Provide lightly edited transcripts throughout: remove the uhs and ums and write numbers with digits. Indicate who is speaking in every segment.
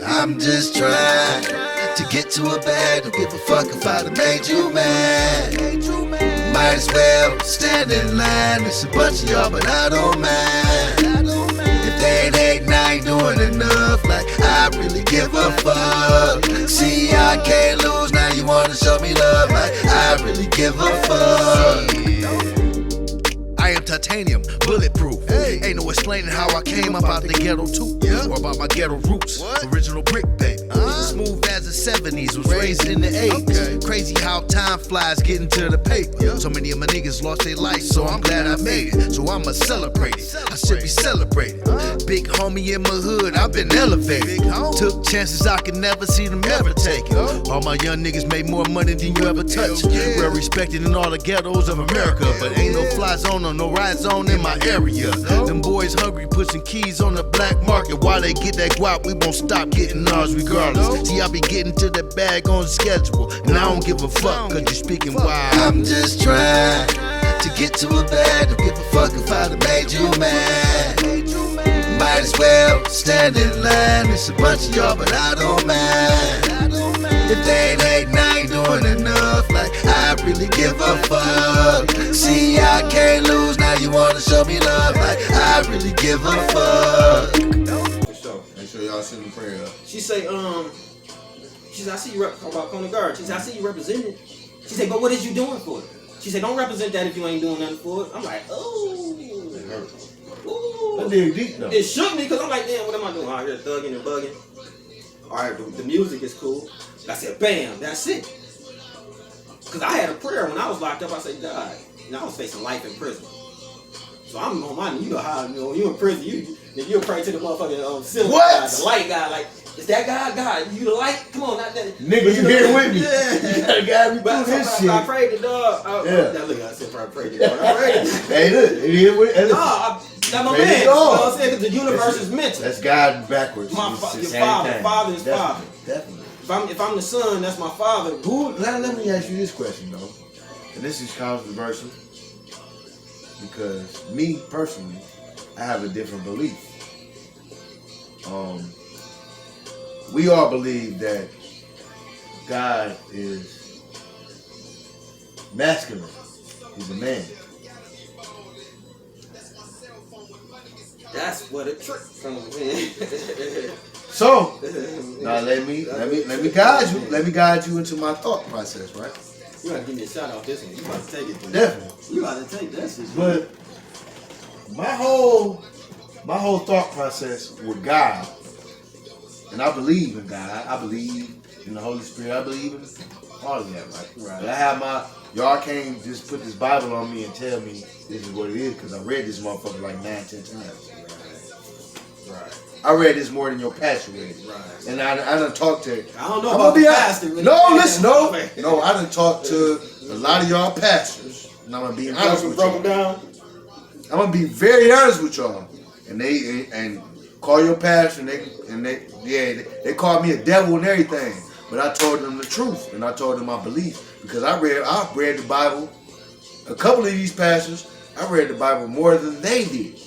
Speaker 1: I'm just trying to get to a bag. Don't give a fuck if I done made you mad. Might as well stand in line. It's a bunch of y'all, but I don't mind. If they ain't hating, I ain't doing enough. Like, I really give a fuck. See, I can't lose, now you wanna show me love. Like, I really give a fuck. I am titanium, bulletproof. Hey. Ain't no explaining how I came up out the ghetto too. Yeah. Or about my ghetto roots. What? Original brick, baby. Smooth as the 70s, was raised in the 80s. Okay. Crazy how time flies getting to the paper. Yeah. So many of my niggas lost their life, so I'm glad I made it. So I'ma celebrate it. I should be celebrated. Big homie in my hood, I've been elevated. Took chances I could never see them ever take it. All my young niggas made more money than you ever touched. Yeah. Well respected in all the ghettos of America, but ain't no fly zone or no ride zone in my area. Them boys hungry, pushing keys on the black market. While they get that guap, we won't stop getting ours regardless. See, I be getting to the bag on schedule, and I don't give a fuck, cause you speaking wild. I'm just trying to get to a bag. Don't give a fuck if I done made you mad. Might as well stand in line. It's a bunch of y'all, but I don't mind. If they ain't hating, I ain't doing enough. Like, I really give a fuck. See, I can't lose, now you wanna show me love. Like, I really give a fuck.
Speaker 2: For sure.
Speaker 3: Make sure y'all send the prayer up.
Speaker 2: She say, I see you about on the guard. She said, I see you representing. She said, but what is you doing for it? She said, don't represent that if you ain't doing nothing for it. I'm like, oh.
Speaker 3: It hurt.
Speaker 2: Ooh.
Speaker 3: That dig deep though.
Speaker 2: It shook me because I'm like, damn, what am I doing? Out here thugging and bugging. Alright, the music is cool. I said, bam, that's it. Because I had a prayer when I was locked up. I said, God, I was facing life in prison. So I'm on my, you know how, you in prison, you'll pray to the motherfucking ceiling guy, the light guy, like, is that God, you the light? Come on, not that.
Speaker 3: Nigga, you here with me.
Speaker 2: Yeah.
Speaker 3: You gotta guide me through this shit.
Speaker 2: I prayed to dog. Now look, I said I prayed to dog. I prayed to
Speaker 3: Hey, look, here with me.
Speaker 2: that's my man. You know what I'm saying? Because the universe is mental.
Speaker 3: That's God backwards.
Speaker 2: My father is father.
Speaker 3: Definitely.
Speaker 2: If I'm the son, that's my father.
Speaker 3: Let me ask you this question though, and this is controversial because me personally, I have a different belief. We all believe that God is masculine. He's a man.
Speaker 2: That's what a trick comes in.
Speaker 3: So now let me guide you. Let me guide you into my thought process, right?
Speaker 2: You gotta give me a shout out this one. You about to take it.
Speaker 3: Definitely.
Speaker 2: You about to take that shit.
Speaker 3: But my whole thought process with God, and I believe in God. I believe in the Holy Spirit. I believe in all of that, right? But I have y'all can't just put this Bible on me and tell me this is what it is because I read this motherfucker like 9-10 times. Right. I read this more than your pastor read it. Right. And I done talked to.
Speaker 2: I don't know about the pastor.
Speaker 3: No, listen, no. I done talked to a lot of y'all pastors, and I'm gonna be honest with y'all.
Speaker 2: Down.
Speaker 3: I'm gonna be very honest with y'all, and call your pastor, and they called me a devil and everything, but I told them the truth, and I told them my belief because I read the Bible. A couple of these pastors, I read the Bible more than they did.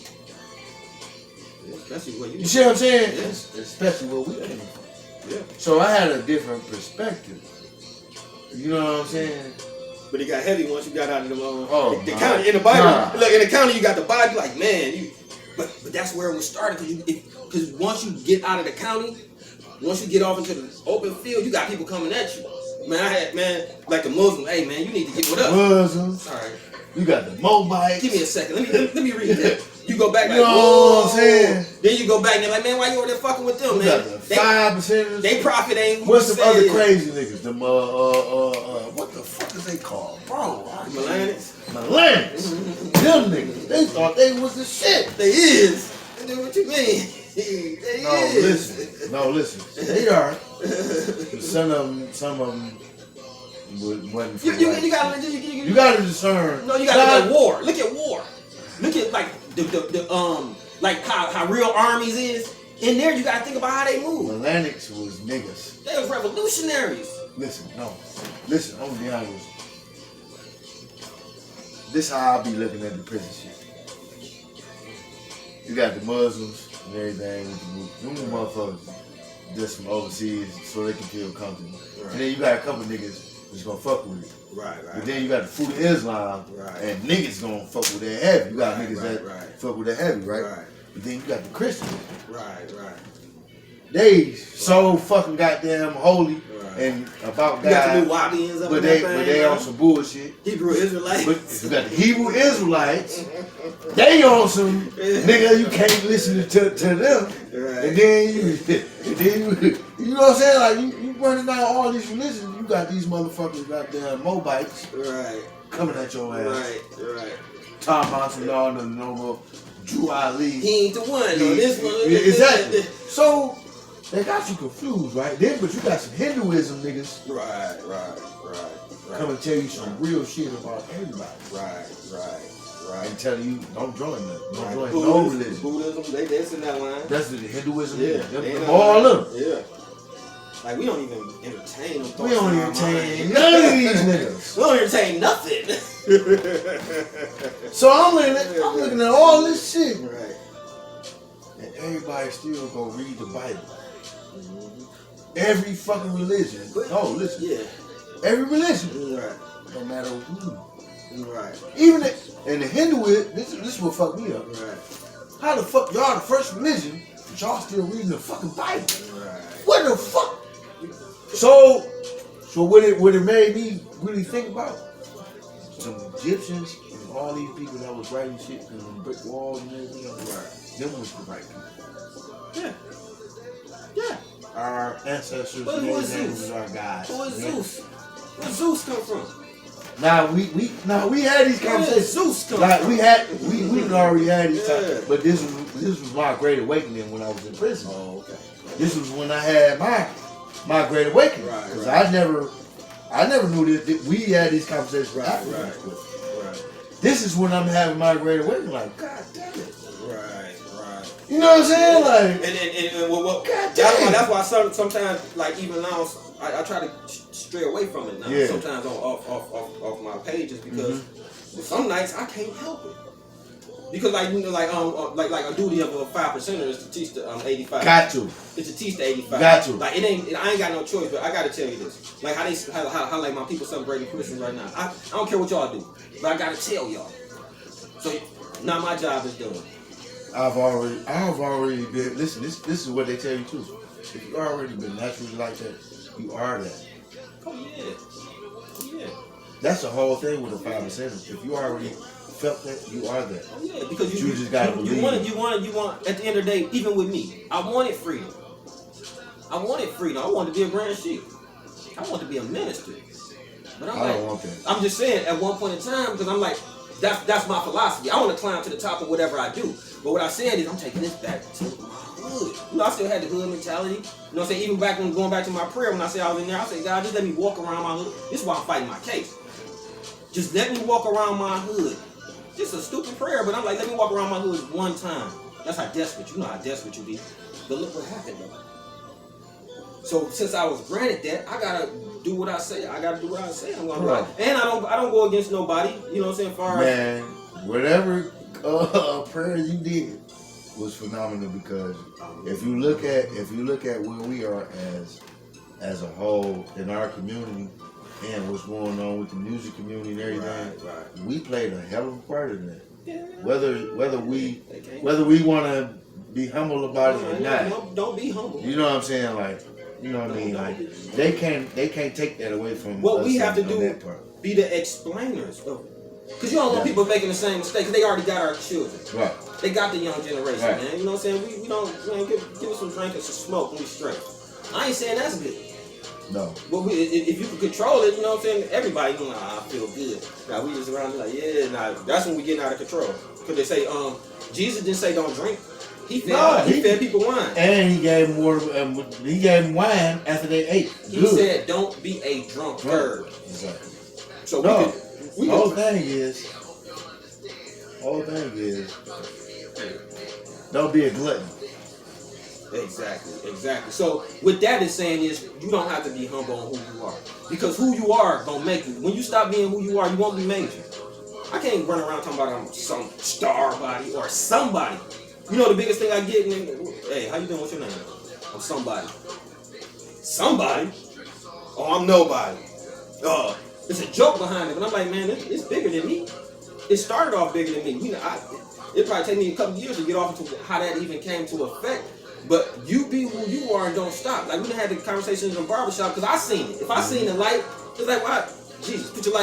Speaker 3: You see what I'm saying?
Speaker 2: Yeah.
Speaker 3: Especially where we came from.
Speaker 2: Yeah.
Speaker 3: So I had a different perspective. You know what I'm saying?
Speaker 2: But it got heavy once you got out of the
Speaker 3: county.
Speaker 2: In the Bible, look, in the county you got the Bible. Like, man, but that's where it was started because once you get out of the county, once you get off into the open field, you got people coming at you. Man, like the Muslim. Hey, man, you need to get with us.
Speaker 3: Muslims.
Speaker 2: All right.
Speaker 3: You got the Moabites.
Speaker 2: Give me a second. Let me read that. You go back like,
Speaker 3: you know what I'm saying?
Speaker 2: Then you go back and they're like, man, why you over there fucking with them, man?
Speaker 3: The 5%.
Speaker 2: They profit ain't.
Speaker 3: What's some other crazy niggas? Them what the fuck is they called, bro?
Speaker 2: Milanics.
Speaker 3: Them niggas. They thought they was the shit.
Speaker 2: They is. What you mean?
Speaker 3: No, listen. They are. Some of them. Wasn't you gotta discern.
Speaker 2: No, you gotta look at war. Look at war. Look at like the like how real armies is. In there, you gotta think about how they move.
Speaker 3: Atlantics was niggas.
Speaker 2: They was revolutionaries.
Speaker 3: Listen, I'm gonna be honest with this how I be looking at the prison shit. You got the Muslims and everything with the them motherfuckers just from overseas so they can feel comfortable.
Speaker 2: Right.
Speaker 3: And then you got a couple niggas that's gonna fuck with it.
Speaker 2: Right.
Speaker 3: But then you got the fruit of Islam
Speaker 2: Right.
Speaker 3: and niggas gonna fuck with that heavy. You got
Speaker 2: Right,
Speaker 3: niggas
Speaker 2: right,
Speaker 3: that
Speaker 2: right.
Speaker 3: fuck with that heavy, right?
Speaker 2: Right.
Speaker 3: But then you got the Christians.
Speaker 2: Right.
Speaker 3: They so fucking goddamn holy
Speaker 2: Right.
Speaker 3: and about
Speaker 2: You got the new
Speaker 3: God.
Speaker 2: Wabians up
Speaker 3: But
Speaker 2: in
Speaker 3: they
Speaker 2: that thing,
Speaker 3: but they
Speaker 2: man.
Speaker 3: on some bullshit.
Speaker 2: Hebrew Israelites.
Speaker 3: But you got the Hebrew Israelites, they on some nigga, you can't listen to them.
Speaker 2: Right.
Speaker 3: And then you know what I'm saying? Like you running down all these religions, you got these motherfuckers goddamn Moabites
Speaker 2: Right.
Speaker 3: coming at your ass.
Speaker 2: Right.
Speaker 3: Tom Monson, no more Drew Ali.
Speaker 2: He ain't the one. No, this one.
Speaker 3: Exactly. So they got you confused, right? Then but you got some Hinduism niggas
Speaker 2: Right.
Speaker 3: come and tell you some real shit about everybody.
Speaker 2: Right.
Speaker 3: And telling you don't join them. Don't join
Speaker 2: Buddhism,
Speaker 3: no religion.
Speaker 2: Buddhism, that's in that line.
Speaker 3: That's the Hinduism.
Speaker 2: Yeah,
Speaker 3: Them
Speaker 2: they in that
Speaker 3: all
Speaker 2: line.
Speaker 3: of them.
Speaker 2: Yeah. Like we don't even entertain them.
Speaker 3: We don't entertain none of these niggas.
Speaker 2: We don't entertain nothing.
Speaker 3: So I'm looking at all this shit.
Speaker 2: Right.
Speaker 3: And everybody still go read the Bible. Every fucking religion. No, listen.
Speaker 2: Yeah.
Speaker 3: Every religion.
Speaker 2: Right.
Speaker 3: No matter who.
Speaker 2: Right.
Speaker 3: Even and the Hinduism, this is what fucked me up.
Speaker 2: Right.
Speaker 3: How the fuck y'all the first religion, but y'all still reading the fucking Bible?
Speaker 2: Right.
Speaker 3: What the fuck? So what it made me really think about some Egyptians and all these people that was writing shit in the brick walls and everything.
Speaker 2: Right.
Speaker 3: Them was the right people.
Speaker 2: Yeah.
Speaker 3: Our ancestors,
Speaker 2: But who is
Speaker 3: names
Speaker 2: Zeus?
Speaker 3: was our guys.
Speaker 2: Who is
Speaker 3: Yeah.
Speaker 2: Zeus? Where Zeus come from?
Speaker 3: Now we had these
Speaker 2: Where did
Speaker 3: conversations.
Speaker 2: Zeus come
Speaker 3: Like
Speaker 2: from?
Speaker 3: we already had these
Speaker 2: Yeah.
Speaker 3: times, but this was my great awakening when I was in prison.
Speaker 2: Oh, okay.
Speaker 3: This was when I had my great awakening
Speaker 2: Right,
Speaker 3: because
Speaker 2: right.
Speaker 3: I never knew that we had these conversations.
Speaker 2: Right.
Speaker 3: This is when I'm having my great awakening. Like, God damn it.
Speaker 2: Right.
Speaker 3: You know what I'm saying? Like,
Speaker 2: And what
Speaker 3: God
Speaker 2: that's why sometimes like even now I try to stray away from it now.
Speaker 3: Yeah.
Speaker 2: Sometimes off my pages because some nights I can't help it. Because like like a duty of a 5%er is to teach the 85.
Speaker 3: got to.
Speaker 2: It's to teach the 85.
Speaker 3: Got to.
Speaker 2: Like I ain't got no choice, but I gotta tell you this. Like how like my people celebrating Christmas right now. I don't care what y'all do, but I gotta tell y'all. So now my job is done.
Speaker 3: I've already been. Listen, this is what they tell you too. If you already been naturally like that, you are that.
Speaker 2: Oh yeah.
Speaker 3: That's the whole thing with the 5%. If you already felt that, you are that.
Speaker 2: Oh yeah, because
Speaker 3: you just gotta believe.
Speaker 2: You want. At the end of the day, even with me, I wanted freedom. I wanted to be a grand sheik. I wanted to be a minister. But
Speaker 3: I don't want that.
Speaker 2: I'm just saying, at one point in time, because I'm like, that's my philosophy. I want to climb to the top of whatever I do. But what I said is, I'm taking this back to my hood. You know, I still had the hood mentality. You know what I'm saying? Even back when going back to my prayer, when I said I was in there, I said, God, just let me walk around my hood. This is why I'm fighting my case. Just let me walk around my hood. Just a stupid prayer, but I'm like, let me walk around my hood one time. That's how desperate. You know how desperate you be. But look what happened though. So since I was granted that, I gotta do what I say. I gotta do what I say. I'm gonna
Speaker 3: Right.
Speaker 2: and I don't go against nobody. You know what I'm saying? Far as
Speaker 3: Man, whatever prayer you did was phenomenal because if you look at where we are as a whole in our community and what's going on with the music community and everything,
Speaker 2: Right.
Speaker 3: we played a hell of a part in that.
Speaker 2: Yeah.
Speaker 3: Whether we want to be humble about it or not.
Speaker 2: Don't be humble.
Speaker 3: You know what I'm saying? Like, you know what I mean? Like, they can't take that away from
Speaker 2: What
Speaker 3: us
Speaker 2: we have to
Speaker 3: on
Speaker 2: do
Speaker 3: that part.
Speaker 2: be the explainers of it. Because you don't want people making the same mistakes. They already got our children.
Speaker 3: Right.
Speaker 2: They got the young generation,
Speaker 3: Right.
Speaker 2: man. You know what I'm saying? We don't give us some drink and some smoke and we straight. I ain't saying that's good.
Speaker 3: No.
Speaker 2: But if you can control it, you know what I'm saying? Everybody, you know, I feel good. Now we just around like, yeah, now that's when we getting out of control. Because they say, Jesus didn't say don't drink. He fed people wine.
Speaker 3: And he gave them water. He gave them wine after they ate.
Speaker 2: He said, "Don't be a drunkard."
Speaker 3: Exactly.
Speaker 2: So
Speaker 3: the whole thing is, don't be a glutton.
Speaker 2: Exactly. So what that is saying is, you don't have to be humble on who you are, because who you are gonna make you. When you stop being who you are, you won't be major. I can't run around talking about I'm some star body or somebody. You know the biggest thing I get, hey, how you doing? What's your name? I'm somebody. Somebody? Oh, I'm nobody. It's a joke behind it, but I'm like, man, it's bigger than me. It started off bigger than me. You know, it probably take me a couple years to get off into how that even came to effect. But you be who you are and don't stop. Like we done had the conversations in the barbershop because I seen it. If I seen the light, it's like, why? Jesus, put your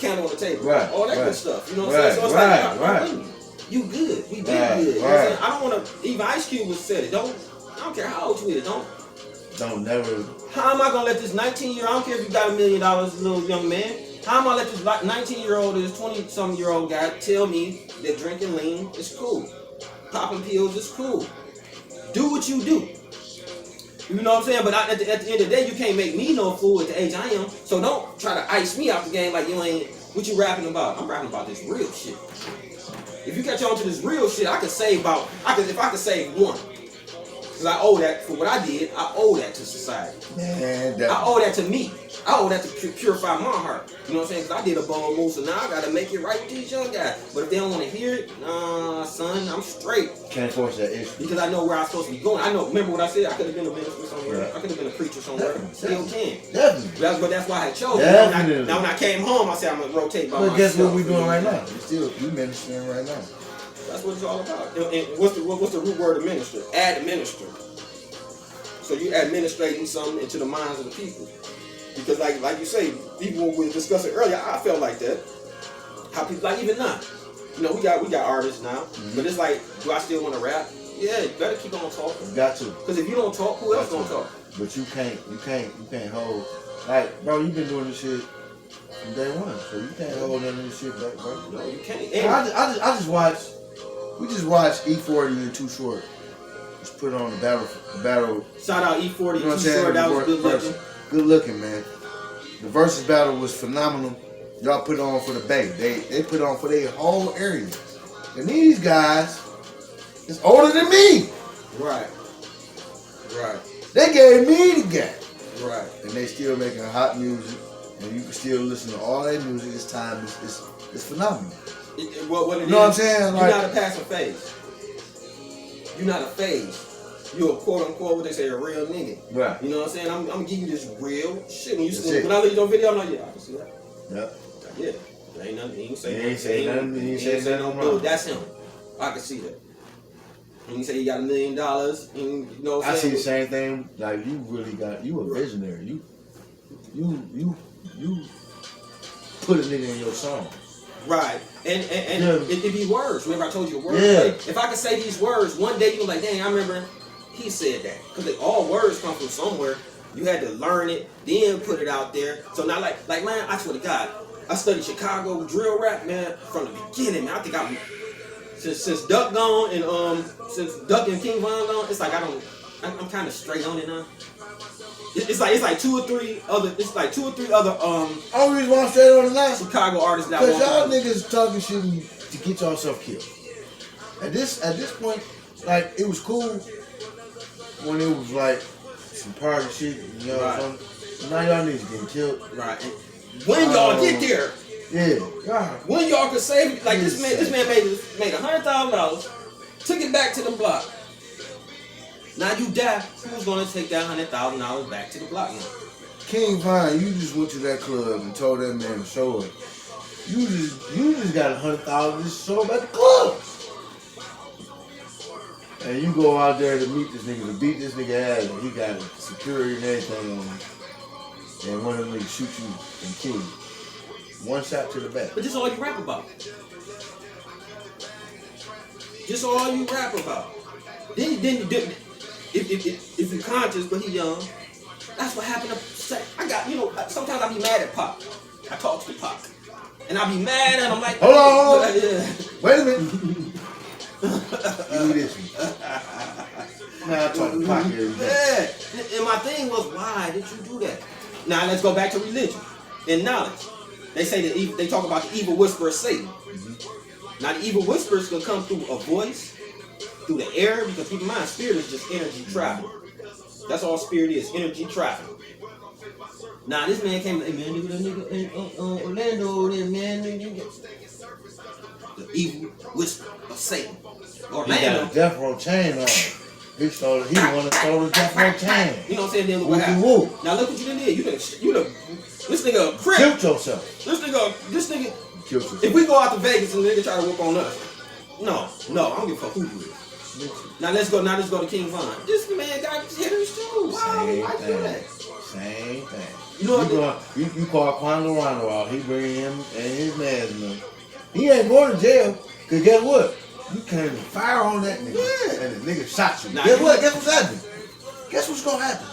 Speaker 2: candle on the table.
Speaker 3: Right,
Speaker 2: all that
Speaker 3: right.
Speaker 2: good stuff. You know what I'm saying? So it's like, you good. We been good. You know what I'm saying? I don't want to, even Ice Cube was said it. I don't care how old you is.
Speaker 3: Don't never.
Speaker 2: How am I going to let this 19-year-old, I don't care if you got $1 million, little young man. How am I going to let this 19-year-old or this 20-some-year-old guy tell me that drinking lean is cool? Popping pills is cool. Do what you do. You know what I'm saying? But at the end of the day, you can't make me no fool at the age I am. So don't try to ice me out the game like you ain't. What you rapping about? I'm rapping about this real shit. If you catch on to this real shit, I could save if I could save one. Because I owe that, for what I did, I owe that to society.
Speaker 3: Man,
Speaker 2: I owe that to me. I owe that to purify my heart. You know what I'm saying? Because I did a bold move, so now I got to make it right with these young guys. But if they don't want to hear it, nah, son, I'm straight.
Speaker 3: Can't force that issue.
Speaker 2: Because I know where I'm supposed to be going. I know, remember what I said? I could have been a minister somewhere.
Speaker 3: Yeah.
Speaker 2: I could have been a preacher somewhere. Still can.
Speaker 3: Definitely.
Speaker 2: But that's why I chose.
Speaker 3: Definitely.
Speaker 2: Now when I came home, I said I'm going to rotate by
Speaker 3: myself. But guess what we're doing right now? You ministering right now.
Speaker 2: That's what it's all about. And what's the root word of minister? Administer. So you administrating something into the minds of the people. Because like you say, people we were discussing earlier, I felt like that. How people, like even now, you know, we got artists now, but it's like, do I still want to rap? Yeah, you better keep on talking.
Speaker 3: You got to.
Speaker 2: Because if you don't talk, who else gonna talk?
Speaker 3: But you can't hold. Like, bro, you've been doing this shit from day one, so you can't hold none of this shit back, bro.
Speaker 2: No, you can't.
Speaker 3: I just watched. We just watched E40 and Too Short. Just put on the battle.
Speaker 2: Shout out E40,
Speaker 3: You know what I'm
Speaker 2: Too
Speaker 3: saying?
Speaker 2: Short, that was good looking.
Speaker 3: Good looking, man. The versus battle was phenomenal. Y'all put on for the Bay. They put on for their whole area. And these guys is older than me.
Speaker 2: Right.
Speaker 3: They gave me the gap.
Speaker 2: Right.
Speaker 3: And they still making hot music. And you can still listen to all their music. This time it's phenomenal.
Speaker 2: What
Speaker 3: you know what I'm saying?
Speaker 2: You're not a passive phase. You're not a phase. You're a quote unquote, what they say, a real nigga.
Speaker 3: Right.
Speaker 2: You know what I'm saying? I'm gonna give you this real shit. When I leave your video, I'm like, yeah, I can see that.
Speaker 3: Yep.
Speaker 2: Yeah. There ain't nothing. He ain't say
Speaker 3: nothing. He ain't say nothing
Speaker 2: no wrong. That's him. I can see that. And he say he got $1 million. And you know what I'm saying?
Speaker 3: I see the same thing. Like you a visionary. You put a nigga in your song.
Speaker 2: Right. And it be words. Remember I told you the words?
Speaker 3: Yeah.
Speaker 2: Like, if I could say these words, one day you're like, dang, I remember he said that. Because all words come from somewhere. You had to learn it, then put it out there. So now like man, I swear to God, I studied Chicago drill rap, man, from the beginning, man. I think I'm since Duck gone and since Duck and King Von gone, it's like I'm kind of straight on it now. It's like two or three other.
Speaker 3: Only reason why I'm straight on the line,
Speaker 2: Chicago artists that
Speaker 3: because y'all niggas talking shit to get yourself killed. At this point, like it was cool when it was like some party shit, you know what I'm saying? Now y'all niggas getting killed.
Speaker 2: Right. And when y'all get there,
Speaker 3: yeah. God.
Speaker 2: When y'all could save it, like this man made $100,000, took it back to the block. Now you die, who's gonna take that $100,000 back to the block now?
Speaker 3: King Von, you just went to that club and told that man to show up. You just got $100,000 to show up at the club. And you go out there to meet this nigga, to beat this nigga ass, and he got security and everything on him. And one of them niggas shoot you and kill you. One shot to the back.
Speaker 2: But this is all you rap about. Just all you rap about. Then if you're conscious, but he young, that's what happened to I got, sometimes I be mad at Pac. I talk to Pac. And I be mad and I'm like,
Speaker 3: hold on. Wait a minute. Give me this one. Man, I talk to Pac every day.
Speaker 2: Yeah. And my thing was, why did you do that? Now let's go back to religion and knowledge. They say that they talk about the evil whisperer of Satan. Mm-hmm. Now the evil whispers can come through a voice, through the air, because keep in mind, spirit is just energy traveling. That's all spirit is, energy traveling. Now this man came, hey man, nigga in Orlando, then man, nigga. the evil whisper of Satan. Or
Speaker 3: He got a death row chain on. He wanna throw the death row chain.
Speaker 2: You know what I'm saying? Then look what happened.
Speaker 3: Whoop.
Speaker 2: Now look what you done did. This nigga a crip.
Speaker 3: Killed yourself.
Speaker 2: This nigga.
Speaker 3: Killed yourself.
Speaker 2: If we go out to Vegas and the nigga try to whoop on us, no, I don't give a fuck who you is. Now let's go to King Von. This man got hit in his shoes. Why you do that?
Speaker 3: Same thing.
Speaker 2: You know what?
Speaker 3: You call Quando Rondo out. He bring him and his man. He ain't going to jail. Cause guess what? You can't fire on that nigga.
Speaker 2: Yeah.
Speaker 3: And the nigga shot you.
Speaker 2: Now,
Speaker 3: Guess what? Guess what's happening? Guess what's gonna happen?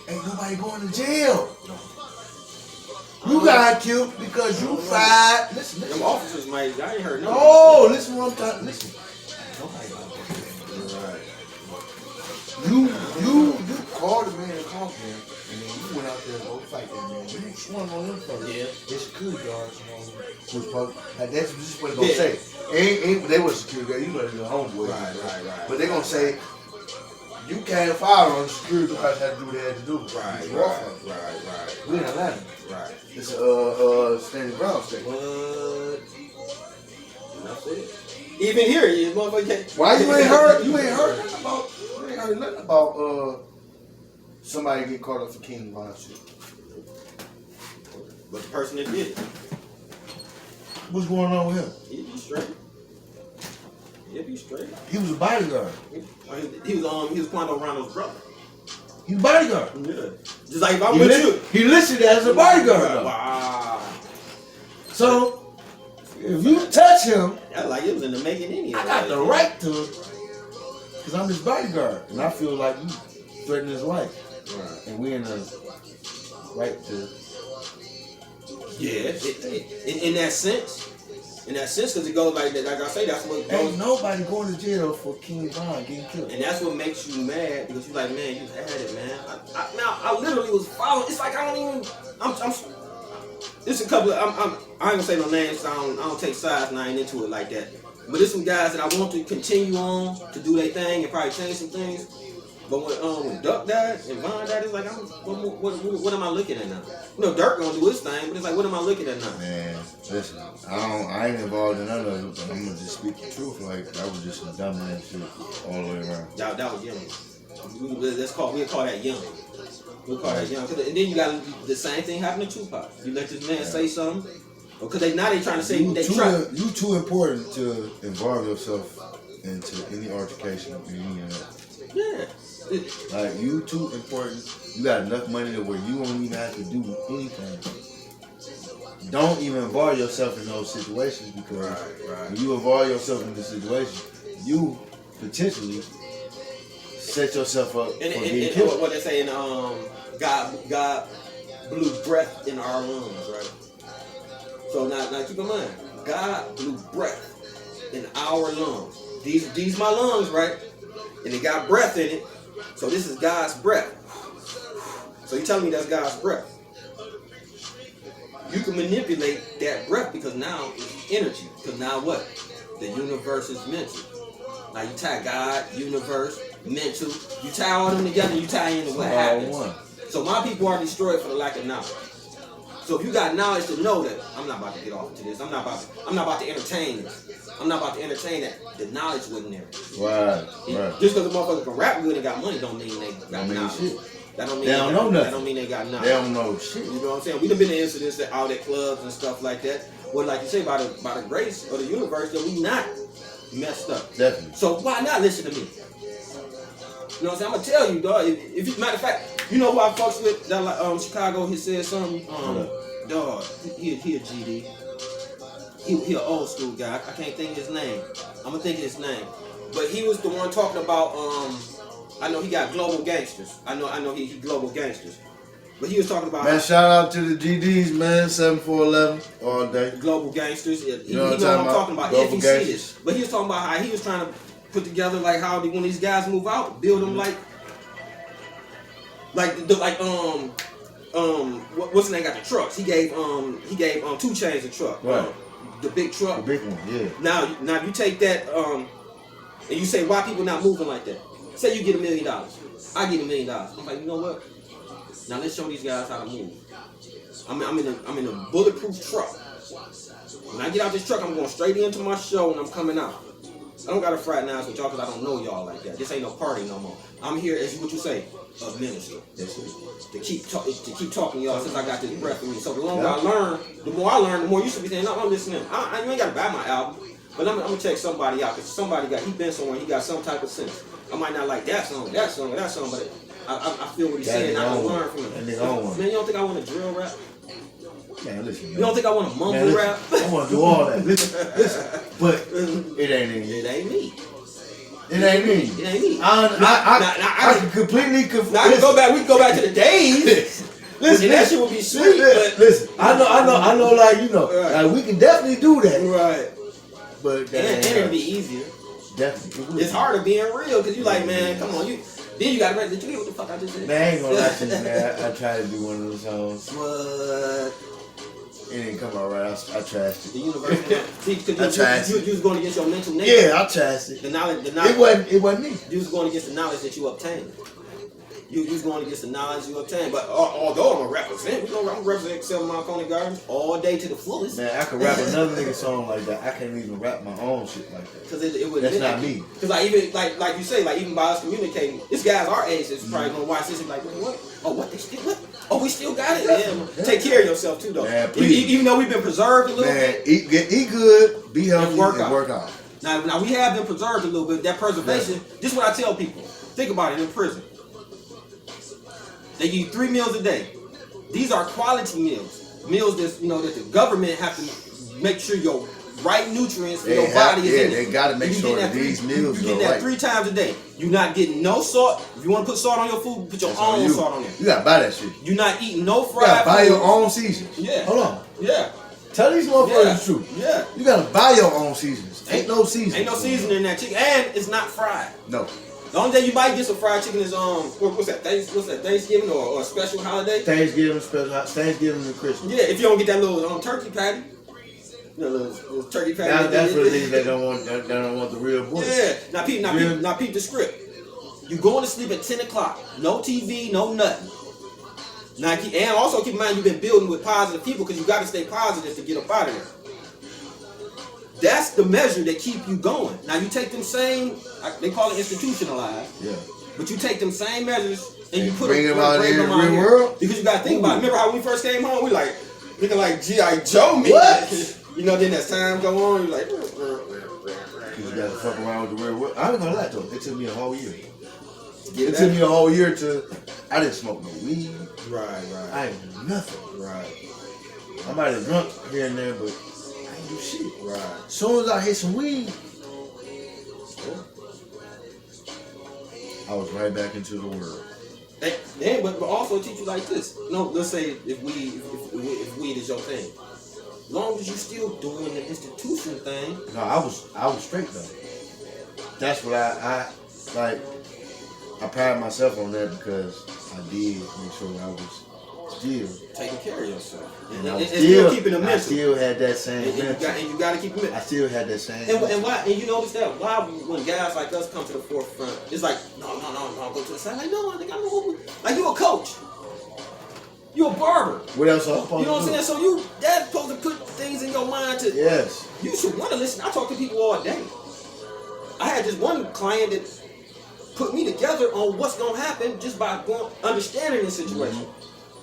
Speaker 3: Ain't nobody going to jail. You got killed because you fired. Listen.
Speaker 2: Them officers, mate, I ain't heard nothing.
Speaker 3: Oh, listen what I'm talking. Listen. Nobody got right. You called the man and talked to him, and then you went out there and go fight that man. You swung on them first.
Speaker 2: Yeah.
Speaker 3: They security guards, that's just what they're gonna say. Ain't they were security guards, you know they're homeboys.
Speaker 2: Right.
Speaker 3: But they're gonna say you can't fire on the security guards had to do what they had to do. Right. We in Atlanta.
Speaker 2: Right.
Speaker 3: It's Stanley Brown State.
Speaker 2: What? That's it. Even here, you motherfucker.
Speaker 3: Why you ain't heard? You ain't heard nothing about somebody get caught up for King Von shit.
Speaker 2: But the person that did it,
Speaker 3: What's going on with him?
Speaker 2: he'd be straight. He'd be straight.
Speaker 3: He was a bodyguard.
Speaker 2: He was Quando Rondo's brother.
Speaker 3: He's a bodyguard.
Speaker 2: Yeah. Just like if I'm with you.
Speaker 3: He listed as a bodyguard. Though.
Speaker 2: Wow.
Speaker 3: So if you touch him,
Speaker 2: That's like it was in the making anyway.
Speaker 3: I got the right to it. Because I'm his bodyguard. And I feel like you threatening his life.
Speaker 2: Right.
Speaker 3: And we in the right to.
Speaker 2: Yeah. In that sense. Because it goes like that. Like I say, that's what goes.
Speaker 3: Ain't nobody going to jail for King Von getting killed.
Speaker 2: And that's what makes you mad because you're like, man, you had it, man. I literally was following. It's like I don't even. It's a couple of. I ain't gonna say no names. I don't take sides and I ain't into it like that. But there's some guys that I want to continue on to do their thing and probably change some things. But when Duck died and Von died, it's like, what am I looking at now? You know, Dirk gonna do his thing, but it's like, what am I looking at now?
Speaker 3: Man, listen, I ain't involved in none of it, but I'm gonna just speak the truth. Like, that was just some dumbass shit all the way around.
Speaker 2: That was young. We'll call that young. We'll call that young. And then you got the same thing happen to Tupac. You let this man say something, because they trying to say
Speaker 3: you too important to involve yourself into any altercation or any of that.
Speaker 2: Yeah.
Speaker 3: Like, you too important. You got enough money to where you won't even have to do anything. Don't even involve yourself in those situations, because when you involve yourself in the situation, you potentially set yourself up for getting killed.
Speaker 2: What they say in God blew breath in our lungs, right? So now keep in mind, God blew breath in our lungs. These my lungs, right? And it got breath in it. So this is God's breath. So you telling me that's God's breath? You can manipulate that breath because now it's energy. Because now what? The universe is mental. Now you tie God, universe, mental. You tie all them together and you tie into what happens. So my people are destroyed for the lack of knowledge. So if you got knowledge to know that I'm not about to get off into this, I'm not about to entertain this. I'm not about to entertain that. The knowledge wasn't there.
Speaker 3: Right.
Speaker 2: Just because the motherfucker can rap good and got money don't mean they got knowledge.
Speaker 3: Shit.
Speaker 2: That don't mean
Speaker 3: they don't know nothing.
Speaker 2: That don't mean they got knowledge.
Speaker 3: They don't know shit.
Speaker 2: You know what I'm saying? We done been in incidents out at clubs and stuff like that. Well, like you say, by the grace of the universe, that we not messed up.
Speaker 3: Definitely.
Speaker 2: So why not listen to me? You know what I'm saying? I'm gonna tell you, dog. If matter of fact, you know who I fucks with? That like Chicago. He said something. Dog. He a GD. He an old school guy. I can't think of his name. I'm gonna think of his name. But he was the one talking about. I know he got global gangsters. I know he global gangsters. But he was talking about.
Speaker 3: Man, shout out to the GDs, man. 7411 all day.
Speaker 2: Global gangsters.
Speaker 3: You know what
Speaker 2: I'm talking about. If he
Speaker 3: gangsters.
Speaker 2: see this. But he was talking about how he was trying to put together like how when these guys move out, build them what's the name got the trucks? He gave 2 Chainz a truck.
Speaker 3: Right.
Speaker 2: The big truck.
Speaker 3: The big one, yeah.
Speaker 2: Now you take that and you say why people not moving like that? Say you get $1 million. I get $1 million. I'm like, you know what? Now let's show these guys how to move. I'm in a bulletproof truck. When I get out this truck, I'm going straight into my show and I'm coming out. I don't got to fraternize with y'all because I don't know y'all like that. This ain't no party no more. I'm here as what you say, a minister. To keep talking to y'all since I got this breath in me. So the longer I learn, the more I learn, the more you should be saying, no, I'm listening. I you ain't got to buy my album. But I'm gonna check somebody out because he been somewhere, he got some type of sense. I might not like that song, but I feel what he's saying. I can learn from him. Man, you don't think I want to drill rap?
Speaker 3: Man, listen, man.
Speaker 2: You don't think I want to mumble rap?
Speaker 3: I want to do all that. Listen. But it ain't me.
Speaker 2: It ain't me.
Speaker 3: It ain't me.
Speaker 2: It ain't me.
Speaker 3: I can completely confess.
Speaker 2: Now we can go back to the days. Listen, that shit would be sweet.
Speaker 3: Listen, I know, like, you know,
Speaker 2: right.
Speaker 3: Like, we can definitely do that.
Speaker 2: Right.
Speaker 3: But
Speaker 2: and it'll be easier.
Speaker 3: Definitely.
Speaker 2: It's harder being real because you like, man, come on, then you gotta did you hear what the fuck I just said?
Speaker 3: Man, I ain't gonna lie to you, man. I tried to do one of those songs.
Speaker 2: What?
Speaker 3: It didn't come out right. I trashed it.
Speaker 2: The university. Because you was going against your mental nature.
Speaker 3: Yeah, I trashed it.
Speaker 2: The knowledge.
Speaker 3: It wasn't me.
Speaker 2: You was going against the knowledge that you obtained. You was going against the knowledge you obtained. But although I'm a represent, I'm gonna represent 7 Marconi Gardens all day to the fullest.
Speaker 3: Man, I could rap another nigga song like that. I can't even rap my own shit like that.
Speaker 2: Because it would.
Speaker 3: That's not me.
Speaker 2: Because like even like you say, like even by us communicating, this guy's our age is probably gonna watch this and be like, what? Oh, what they still what? Oh, we still got it. Yeah. Take care of yourself too, though. Man, even though we've been preserved a little bit.
Speaker 3: Eat good, be healthy, and work out.
Speaker 2: Now we have been preserved a little bit. That preservation. This is what I tell people. Think about it in prison. They eat 3 meals a day. These are quality meals. Meals that that the government have to make sure your right nutrients for your body is in it.
Speaker 3: They gotta make sure that these meals
Speaker 2: you get that 3 times a day. You're not getting no salt. If you want to put salt on your food, put your own salt on there.
Speaker 3: You gotta buy that shit.
Speaker 2: You're not eating no fried food.
Speaker 3: You gotta buy your own seasonings.
Speaker 2: Yeah.
Speaker 3: Hold on.
Speaker 2: Yeah.
Speaker 3: Tell these motherfuckers the truth.
Speaker 2: Yeah.
Speaker 3: You gotta buy your own seasonings. Ain't no seasoning.
Speaker 2: Ain't no seasoning in that chicken, and it's not fried.
Speaker 3: No.
Speaker 2: The only day you might get some fried chicken is what's that Thanksgiving or a special holiday?
Speaker 3: Thanksgiving and Christmas.
Speaker 2: Yeah, if you don't get that little turkey patty. Little turkey patty.
Speaker 3: That's for the niggas that don't want the real voice.
Speaker 2: Yeah. Now peep the script. You going to sleep at 10 o'clock. No TV, no nothing. Now and also keep in mind you've been building with positive people because you got to stay positive to get up out of there. That's the measure that keep you going. Now you take them same, they call it institutionalized. Yeah. But you take them same measures and you put them out in the real world. Because you got to think about it. Remember how we first came home? We like looking like G.I. Joe me.
Speaker 3: What?
Speaker 2: Then as time go on, you're like.
Speaker 3: You got to fuck around with the real world. I ain't gonna lie though. It took me a whole year. It took me a whole year I didn't smoke no weed.
Speaker 2: Right.
Speaker 3: I ain't do nothing.
Speaker 2: Right.
Speaker 3: I might have drunk here and there, but I ain't do shit.
Speaker 2: Right.
Speaker 3: As soon as I hit some weed, I was right back into the world.
Speaker 2: But also teach you like this. Let's say if weed is your thing. As long as you still doing the institution thing.
Speaker 3: No, I was straight though. That's what I like. I pride myself on that because I did make sure I was still
Speaker 2: taking care of yourself.
Speaker 3: And I was
Speaker 2: still keeping the mental.
Speaker 3: I still had that same mental.
Speaker 2: And you got to keep it mental.
Speaker 3: I still had that same
Speaker 2: and why? And you notice that why when guys like us come to the forefront, it's like no, go to the side. Like no, I think I know. Like you a coach. You a barber.
Speaker 3: What else I'm supposed to do?
Speaker 2: You know what I'm saying? So that's supposed to put things in your mind to.
Speaker 3: Yes.
Speaker 2: You should want to listen. I talk to people all day. I had this one client that put me together on what's gonna happen just by understanding the situation.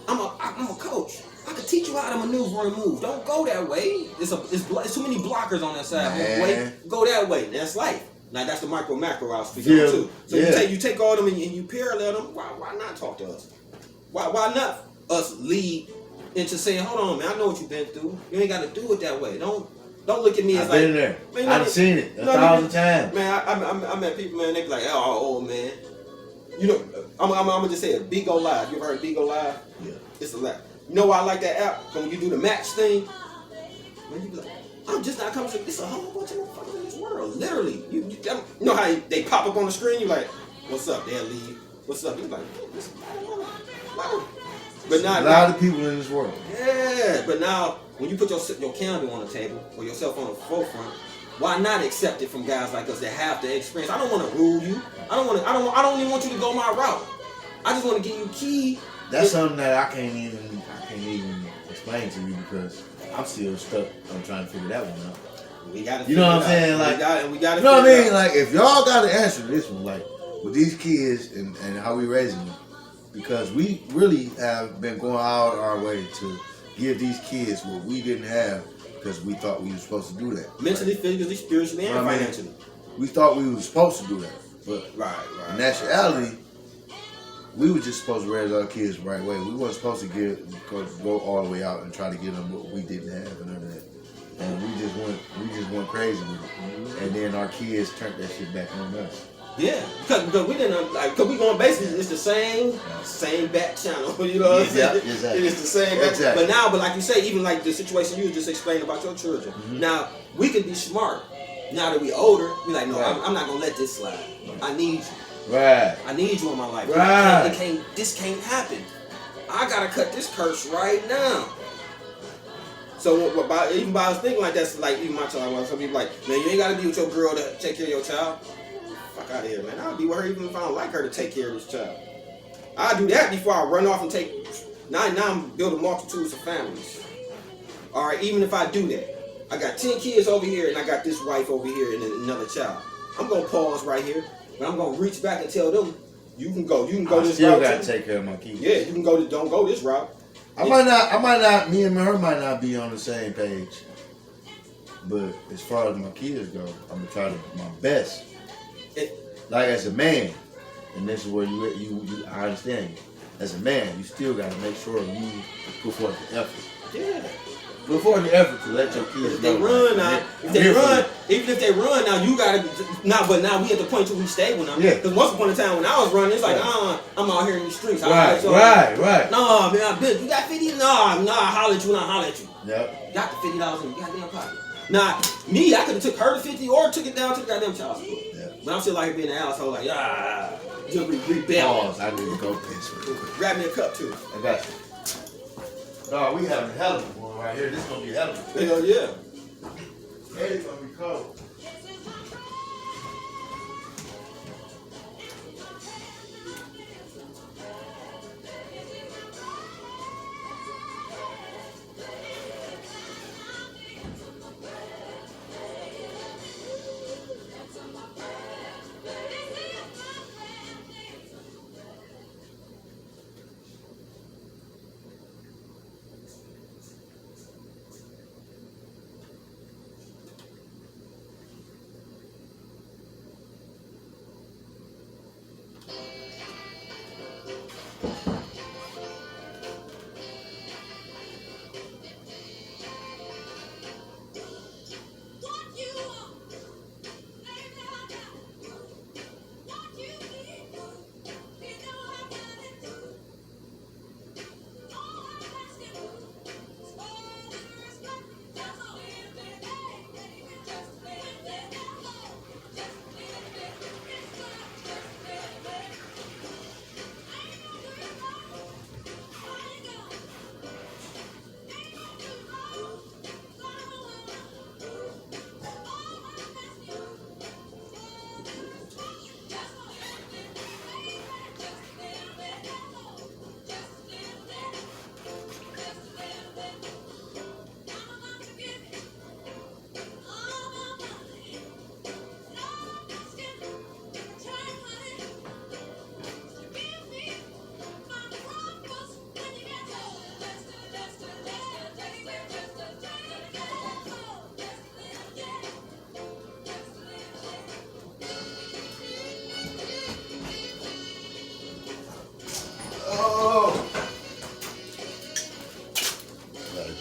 Speaker 2: Mm-hmm. I'm a coach. I can teach you how to maneuver and move. Don't go that way. It's too many blockers on that side. Go that way. That's life. Now that's the macro I was speaking on too. So you take all them and you parallel them. Why not talk to us? Why not us lead into saying, hold on, man, I know what you've been through. You ain't got to do it that way. Don't look at me as
Speaker 3: I've been there. Man, I've seen it 1,000 times.
Speaker 2: Man, I met people, man, they be like, oh, old man. I'm gonna just say it. Bigo Live. You ever heard Bigo Live? Yeah. It's a lot. You know why I like that app? When you do the match thing, man, you be like, I'm just not coming to. It's a whole bunch of motherfuckers in this world. Literally, you know how they pop up on the screen? You like, what's up? They'll leave. What's up? You like, this but now,
Speaker 3: a lot of people in this world.
Speaker 2: Yeah, but now when you put your candle on the table or yourself on the forefront, why not accept it from guys like us that have the experience? I don't want to rule you. I don't even want you to go my route. I just want to give you key.
Speaker 3: That's something that I can't even explain to you because I'm still stuck. I'm trying to figure that one out.
Speaker 2: We gotta.
Speaker 3: You know what I'm saying? Like,
Speaker 2: we got.
Speaker 3: You know what I mean? Like, if y'all got to answer this one, like with these kids and how we raising them, because we really have been going out our way to give these kids what we didn't have because we thought we were supposed to do that.
Speaker 2: Mentally, physically, spiritually, and financially.
Speaker 3: We thought we were supposed to do that, but
Speaker 2: right.
Speaker 3: In actuality, we were just supposed to raise our kids the right way. We weren't supposed to go all the way out and try to give them what we didn't have and none of that. And we just went crazy with it. And then our kids turned that shit back on us.
Speaker 2: Yeah, because we didn't because we going basically it's the same back channel. You know what I'm saying?
Speaker 3: Exactly.
Speaker 2: It's the same. Exactly. But like you say, even like the situation you just explained about your children. Mm-hmm. Now we can be smart. Now that we older, we like, no, I'm not gonna let this slide. I need you.
Speaker 3: Right.
Speaker 2: I need you in my life.
Speaker 3: Right.
Speaker 2: This can't happen. I gotta cut this curse right now. So even by us thinking like that's like even my child. Some people like, man, you ain't gotta be with your girl to take care of your child. Fuck out of here, man. I'll be with her even if I don't like her to take care of this child. I'll do that before I run off and take. Now I'm building multitudes of families. All right, even if I do that. I got 10 kids over here and I got this wife over here and another child. I'm gonna pause right here, but I'm gonna reach back and tell them, you can go this route.
Speaker 3: Still gotta take care of my kids.
Speaker 2: Yeah, you can go. Don't go this route.
Speaker 3: I might not. Me and her might not be on the same page. But as far as my kids go, I'm gonna try my best. Like as a man, and this is where you I understand you. As a man, you still gotta make sure you put forth the effort.
Speaker 2: Yeah.
Speaker 3: Put forth the effort to let your kids
Speaker 2: if they run now, even if they run now, you gotta but now we at the point where we stay with them. Yeah. Because once upon a time when I was running, it's like, I'm out here in the streets.
Speaker 3: Right.
Speaker 2: No, man, you got 50? No, I holler at you when I holler at you.
Speaker 3: Yep.
Speaker 2: Got the $50 in your goddamn pocket. Now, me, I could have took her to 50 or took it down to the goddamn child support. Yeah. But I'm still like being an asshole, like, just rebel.
Speaker 3: Pause. I need to go piss real quick.
Speaker 2: Grab me a cup too.
Speaker 3: I got you. No, we having a hell of a one right here. This is gonna be a hell of a one.
Speaker 2: Hell yeah.
Speaker 3: It's gonna be cold.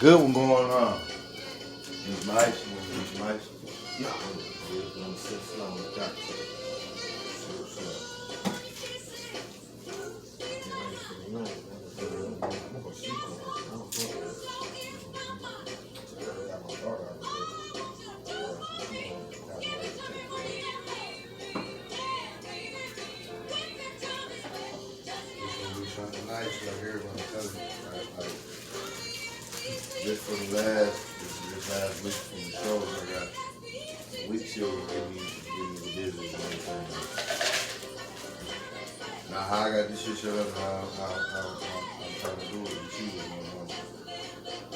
Speaker 3: Good one going on. It's nice. It's nice.
Speaker 2: No, I'm sit slow on the dark.
Speaker 3: Something nice like everybody telling you. Like, just for the last week from the shows, I got week shows give me the business and everything. Now how I got this shit shut up and how I'm trying to do it, you see what's going on.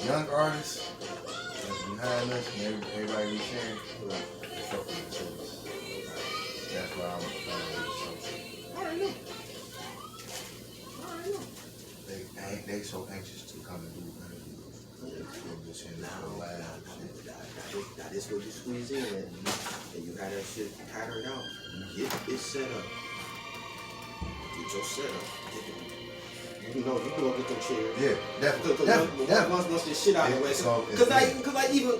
Speaker 3: young artists that's behind us and everybody be sharing, they fuck with the service. That's why I'm trying to do something.
Speaker 2: I already know.
Speaker 3: They so anxious to come and do interviews.
Speaker 2: Now this where you squeeze in at, and you have that shit patterned out. Get it set up. Get your setup. You know go get them chairs.
Speaker 3: Yeah, definitely.
Speaker 2: Once this shit out of the way.
Speaker 3: Because
Speaker 2: Cause even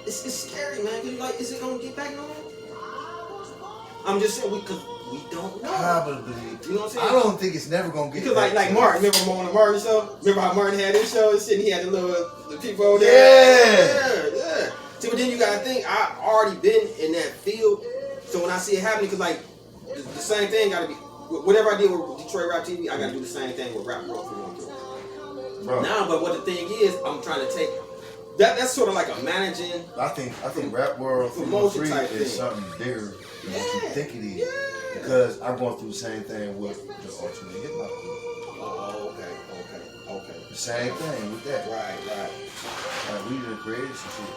Speaker 2: it's scary, man. Cause like, is it gonna get back normal? I'm just saying because we don't know.
Speaker 3: Probably.
Speaker 2: You know what I'm saying?
Speaker 3: I don't think it's never gonna get
Speaker 2: because
Speaker 3: back
Speaker 2: like
Speaker 3: to
Speaker 2: Martin, remember on the Martin show? Remember how Martin had his show and shit? He had the people over there. Yeah. See, but then you gotta think, I already been in that field, so when I see it happening, cause like the same thing gotta be. Whatever I did with Detroit Rap TV, I gotta do the same thing with Rap World 312.
Speaker 3: Bro.
Speaker 2: Now, but what the thing is, I'm trying to take that. That's sort of like a managing.
Speaker 3: I think Rap World
Speaker 2: promotion
Speaker 3: 3
Speaker 2: type
Speaker 3: is
Speaker 2: thing.
Speaker 3: something bigger than what you think it is.
Speaker 2: Yeah.
Speaker 3: Because I'm going through the same thing with the Ultimate Hip Hop Group.
Speaker 2: Oh, okay.
Speaker 3: The same thing with that.
Speaker 2: Right.
Speaker 3: Like we done created some shit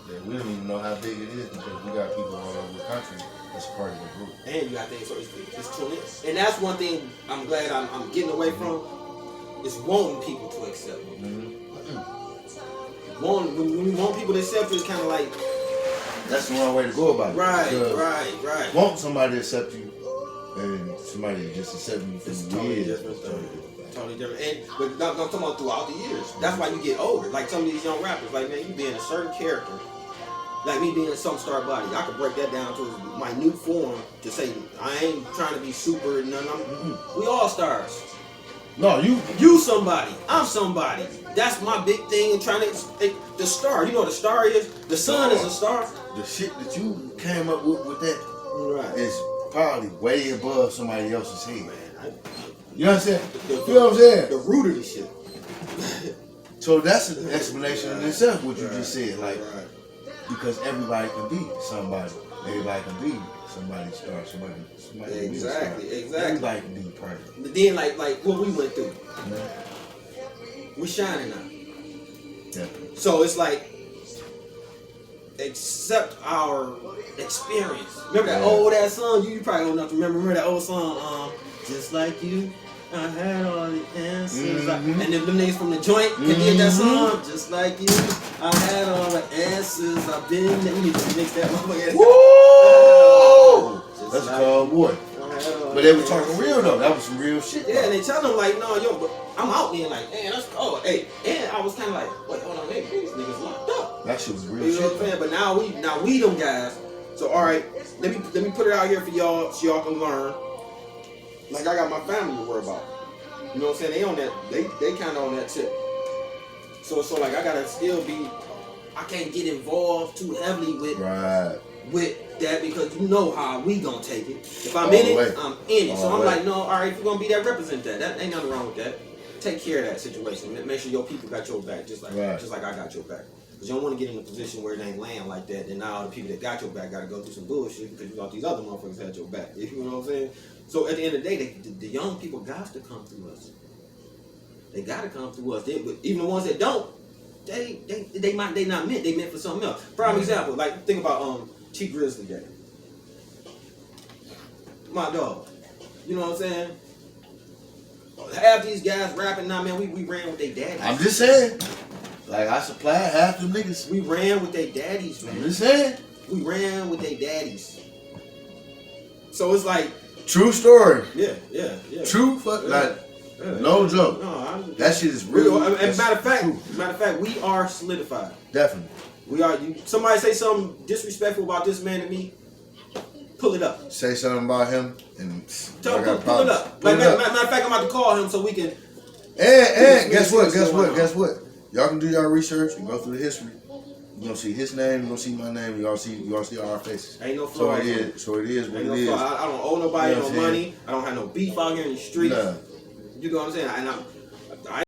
Speaker 3: that we don't even know how big it is because we got people all over the country that's part of the group.
Speaker 2: And you got things, so it's 20. And that's one thing I'm glad I'm getting away from, is wanting people to accept me. When you want people to accept you, it's kind of like...
Speaker 3: That's the wrong way to go about it.
Speaker 2: Right.
Speaker 3: Want somebody to accept you, and somebody just accept you for
Speaker 2: It's
Speaker 3: who
Speaker 2: totally
Speaker 3: you is.
Speaker 2: different. Totally different. But I'm talking about throughout the years. That's why you get older. Like some of these young rappers, like, man, you being a certain character. Like me being some star body, I could break that down to a minute form to say I ain't trying to be super and none. We all stars.
Speaker 3: No,
Speaker 2: You somebody. I'm somebody. That's my big thing in trying to the star. You know what a star is? The sun is a star.
Speaker 3: the shit that you came up with that
Speaker 2: Right.
Speaker 3: is probably way above somebody else's head.
Speaker 2: Man,
Speaker 3: You know what I'm saying? You know what I'm saying?
Speaker 2: the root of the shit.
Speaker 3: So that's an explanation in itself, what you just said. Like,
Speaker 2: Right.
Speaker 3: because everybody can be somebody. Everybody can be somebody's star. Somebody can be a star.
Speaker 2: Exactly.
Speaker 3: Everybody can be perfect.
Speaker 2: But then like what we went through,
Speaker 3: You know?
Speaker 2: we shining now.
Speaker 3: Definitely.
Speaker 2: So it's like accept our experience. Remember that old ass song? You probably old enough to remember that old song, just like you, I had all the answers. And then them niggas from the joint can did that song. Just like you, I had all the answers. I've been there. We need to mix that motherfucker.
Speaker 3: Woo! That's a
Speaker 2: like
Speaker 3: cold boy. But they were talking real though. That was some real shit.
Speaker 2: Yeah, and they tell them like, no, yo, but I'm out there like, man, that's and I was kind of like, wait, hold on, maybe these niggas locked up.
Speaker 3: That shit was real
Speaker 2: You know
Speaker 3: shit.
Speaker 2: what I'm saying? But now we them guys. So all right, let me put it out here for y'all so y'all can learn. Like I got my family to worry about. You know what I'm saying? They on that. They kind of on that tip. So like I gotta still be. I can't get involved too heavily with that because you know how we gonna take it. If I'm in it, I'm in it. So I'm like, no, all right, if you're gonna be that, represent that. That ain't nothing wrong with that. Take care of that situation. Make sure your people got your back, just like I got your back. Because you don't want to get in a position where it ain't land like that. Then now the people that got your back got to go through some bullshit because you thought these other motherfuckers had your back. You know what I'm saying? So at the end of the day, the young people got to come through us. They got to come through us. Even the ones that don't, they not meant. They meant for something else. Prime example, like think about Chief Grizzly Gang. My dog. You know what I'm saying? Half these guys rapping now, man, we ran with their daddies.
Speaker 3: I'm just saying. Like I supplied half them niggas.
Speaker 2: We ran with their daddies, man.
Speaker 3: I'm just saying.
Speaker 2: We ran with their daddies. So it's like
Speaker 3: True story.
Speaker 2: Yeah.
Speaker 3: True fuck no joke.
Speaker 2: No,
Speaker 3: that shit is real.
Speaker 2: And matter of fact, we are solidified.
Speaker 3: Definitely.
Speaker 2: We are. Somebody say something disrespectful about this man to me, pull it up.
Speaker 3: Say something about him and
Speaker 2: pull it up. Matter of fact, I'm about to call him so we can.
Speaker 3: And guess what? Y'all can do y'all research and go through the history. You're gonna see his name, you're gonna see my name, you're gonna see our faces.
Speaker 2: Ain't no flaw.
Speaker 3: So it is what it is.
Speaker 2: I don't owe nobody no money. I don't have no beef out here in the streets. Nah. You know what I'm saying?